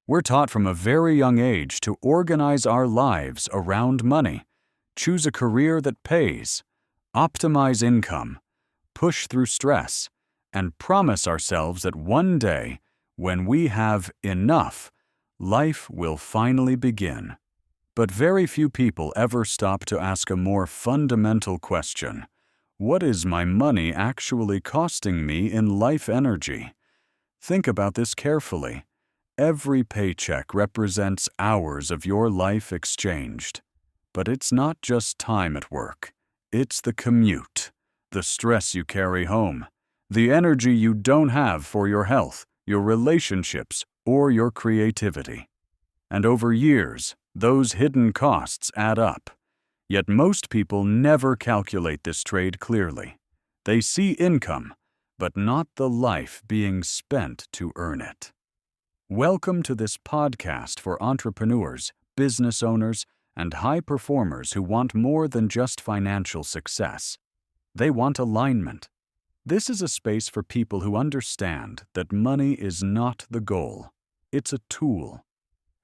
We're taught from a very young age to organize our lives around money, choose a career that pays, optimize income, push through stress, and promise ourselves that one day, when we have enough, life will finally begin. But very few people ever stop to ask a more fundamental question. What is my money actually costing me in life energy? Think about this carefully. Every paycheck represents hours of your life exchanged. But it's not just time at work. It's the commute, the stress you carry home, the energy you don't have for your health, your relationships, or your creativity. And over years, those hidden costs add up. Yet most people never calculate this trade clearly. They see income, but not the life being spent to earn it. Welcome to this podcast for entrepreneurs, business owners, and high performers who want more than just financial success. They want alignment. This is a space for people who understand that money is not the goal. It's a tool.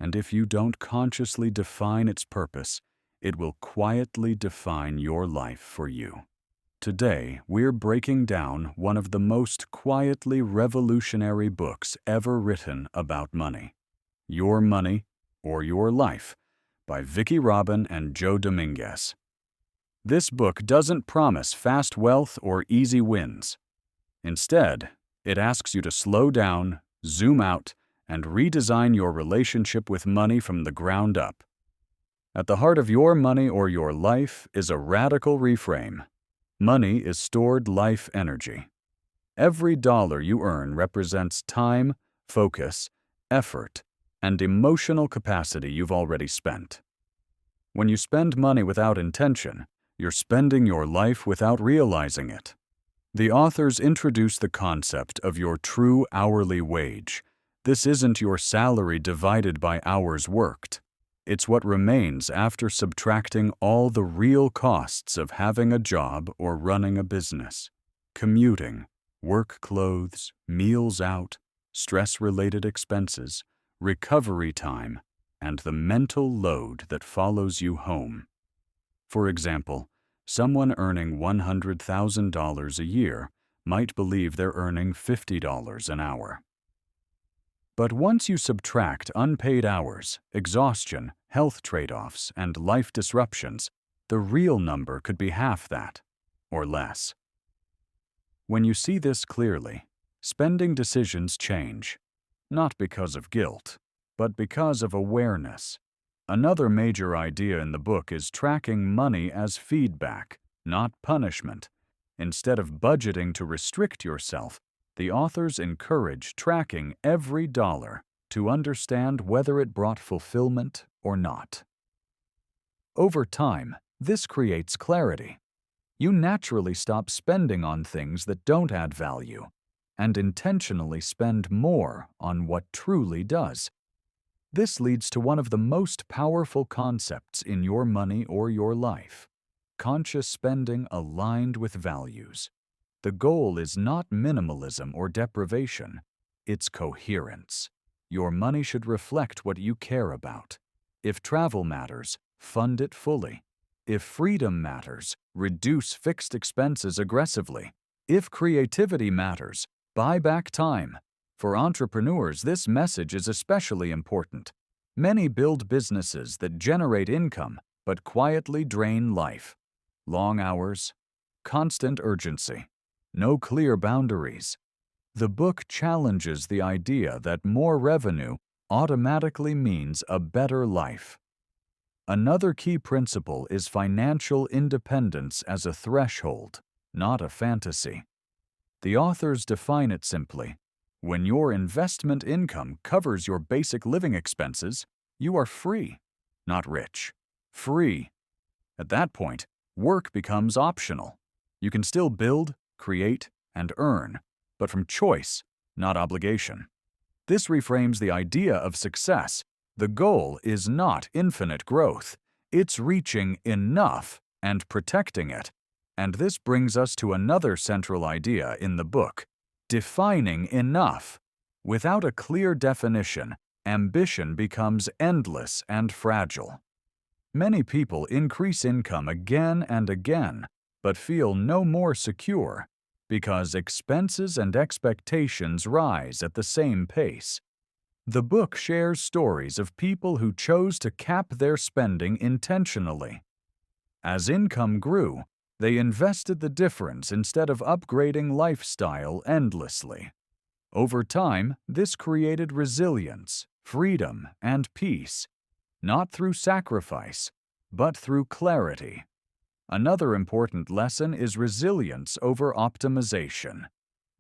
And if you don't consciously define its purpose, it will quietly define your life for you. Today, we're breaking down one of the most quietly revolutionary books ever written about money. Your Money or Your Life by Vicki and Joe Domínguez. This book doesn't promise fast wealth or easy wins. Instead, it asks you to slow down, zoom out, and redesign your relationship with money from the ground up. At the heart of Your Money or Your Life is a radical reframe. Money is stored life energy. Every dollar you earn represents time, focus, effort, and emotional capacity you've already spent. When you spend money without intention, you're spending your life without realizing it. The authors introduce the concept of your true hourly wage. This isn't your salary divided by hours worked. It's what remains after subtracting all the real costs of having a job or running a business. Commuting, work clothes, meals out, stress-related expenses, recovery time, and the mental load that follows you home. For example, someone earning $100,000 a year might believe they're earning $50 an hour. But once you subtract unpaid hours, exhaustion, health trade-offs, and life disruptions, the real number could be half that, or less. When you see this clearly, spending decisions change, not because of guilt, but because of awareness. Another major idea in the book is tracking money as feedback, not punishment. Instead of budgeting to restrict yourself, the authors encourage tracking every dollar to understand whether it brought fulfillment or not. Over time, this creates clarity. You naturally stop spending on things that don't add value and intentionally spend more on what truly does. This leads to one of the most powerful concepts in Your Money or Your Life: conscious spending aligned with values. The goal is not minimalism or deprivation, it's coherence. Your money should reflect what you care about. If travel matters, fund it fully. If freedom matters, reduce fixed expenses aggressively. If creativity matters, buy back time. For entrepreneurs, this message is especially important. Many build businesses that generate income but quietly drain life. Long hours, constant urgency, no clear boundaries. The book challenges the idea that more revenue automatically means a better life. Another key principle is financial independence as a threshold, not a fantasy. The authors define it simply: when your investment income covers your basic living expenses, you are free, not rich. Free. At that point, work becomes optional. You can still build, create, and earn, but from choice, not obligation. This reframes the idea of success. The goal is not infinite growth. It's reaching enough and protecting it. And this brings us to another central idea in the book: defining enough. Without a clear definition, ambition becomes endless and fragile. Many people increase income again and again, but feel no more secure because expenses and expectations rise at the same pace. The book shares stories of people who chose to cap their spending intentionally. As income grew, they invested the difference instead of upgrading lifestyle endlessly. Over time, this created resilience, freedom, and peace, not through sacrifice, but through clarity. Another important lesson is resilience over optimization.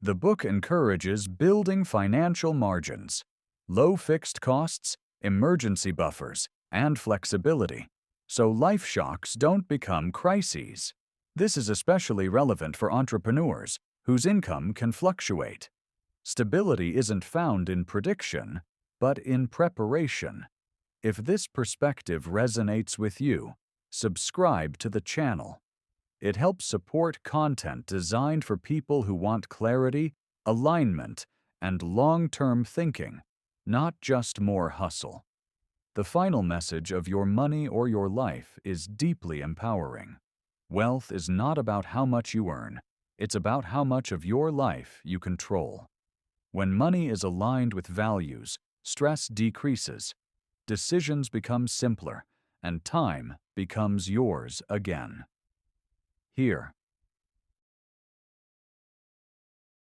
The book encourages building financial margins, low fixed costs, emergency buffers, and flexibility, so life shocks don't become crises. This is especially relevant for entrepreneurs whose income can fluctuate. Stability isn't found in prediction, but in preparation. If this perspective resonates with you, subscribe to the channel. It helps support content designed for people who want clarity, alignment, and long-term thinking, not just more hustle. The final message of Your Money or Your Life is deeply empowering. Wealth is not about how much you earn, it's about how much of your life you control. When money is aligned with values, stress decreases, decisions become simpler, and time becomes yours again. Here,